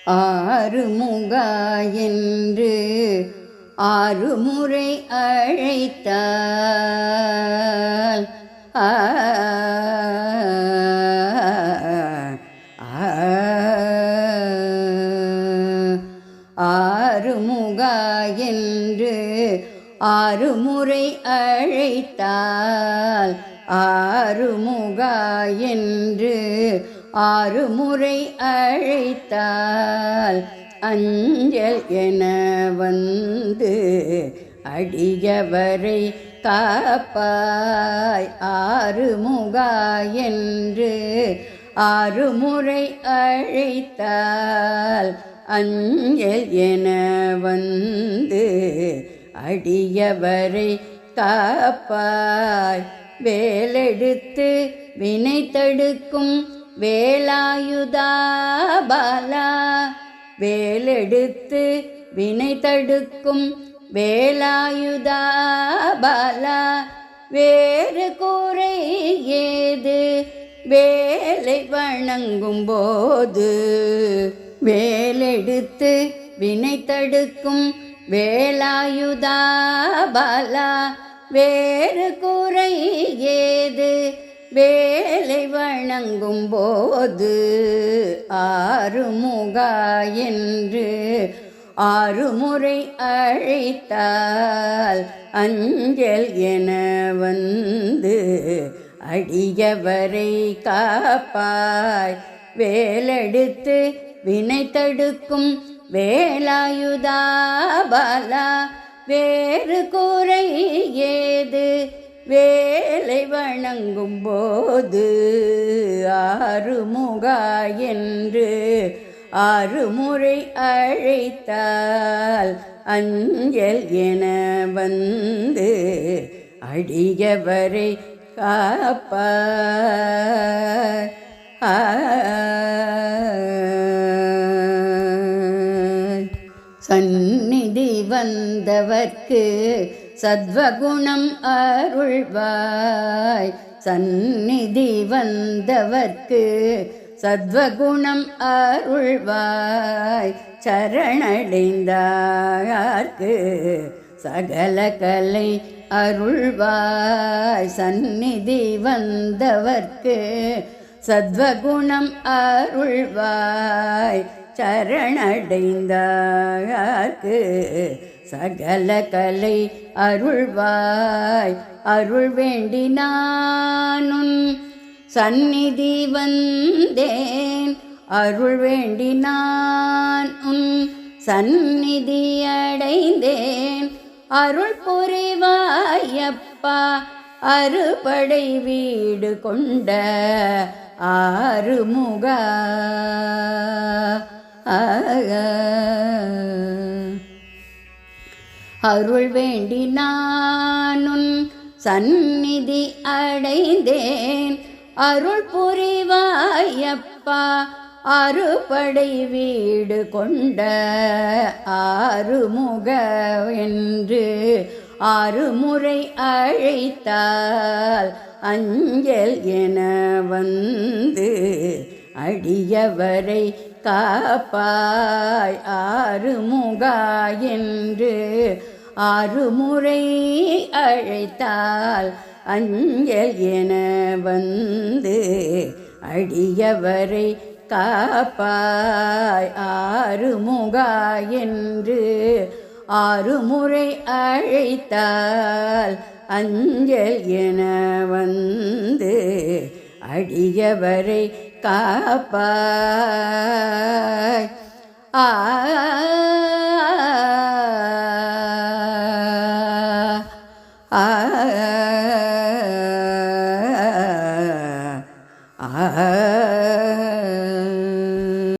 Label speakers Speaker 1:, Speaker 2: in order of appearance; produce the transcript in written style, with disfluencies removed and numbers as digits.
Speaker 1: ஆறுமுகா என்று ஆறுமுறை அழைத்தால் ஆறுமுகா என்று ஆறுமுறை அழைத்தால் ஆறுமுகா என்று ஆறுமுறை அழைத்தால் அஞ்சல் என வந்து அடியவரை காப்பாய். ஆறுமுகா என்று ஆறுமுறை அழைத்தால் அஞ்சல் என வந்து அடியவரை காப்பாய். வேலெடுத்து வினை தடுக்கும் வேலாயுதா பாலா, வேலெடுத்து வினை தடுக்கும் வேலாயுதா பாலா, வேறு கூரை ஏது வேலை வணங்கும் போது. வேலெடுத்து வினை தடுக்கும் வேலாயுதா பாலா, வேறு கூரை ஏது வேலை வணங்கும் போது. ஆறுமுகா என்று ஆறுமுறை அழைத்தால் அஞ்சல் என வந்து அடியவரை காப்பாய். வேலெடுத்து வினை தடுக்கும் வேலாயுதா பாலா, வேறு கூரை ஏது வேலை வணங்கும் போது. ஆறுமுகா என்று ஆறுமுறை அழைத்தால் அஞ்சல் என வந்து அடியவரை காப்பாய். சந்நிதி வந்தவர்க்கு சத்வகுணம் அருள்வாய். சந்நிதி வந்தவர்க்கு சத்வகுணம் அருள்வாய். சரணடைந்தார்க்கு சகல கலை அருள்வாய். சந்நிதி வந்தவர்க்கு சத்வகுணம் அருள்வாய். சரணடைந்தார்க்கு சகல கலை அருள்வாய். அருள் வேண்டி நானுன் சந்நிதி வந்தேன். அருள் வேண்டி நான் உன் சந்நிதி அடைந்தேன். அருள் புரிவாயப்பா அறுபடை வீடு கொண்ட ஆறுமுகா. அருள் வேண்டி நானுன் சந்நிதி அடைந்தேன். அருள் புரிவாயப்பா அறுபடை வீடு கொண்ட ஆறுமுக என்று ஆறுமுறை அழைத்தால் அஞ்சல் என வந்து அடியவரை காப்பாய். ஆறுமுகா என்று ஆறுமுறை அழைத்தால் அஞ்சல் என வந்து அடியவரை காப்பாய். ஆறுமுகா என்று ஆறுமுறை அழைத்தால் அஞ்சல் என வந்து அடியவரை காப்பாய். ஆ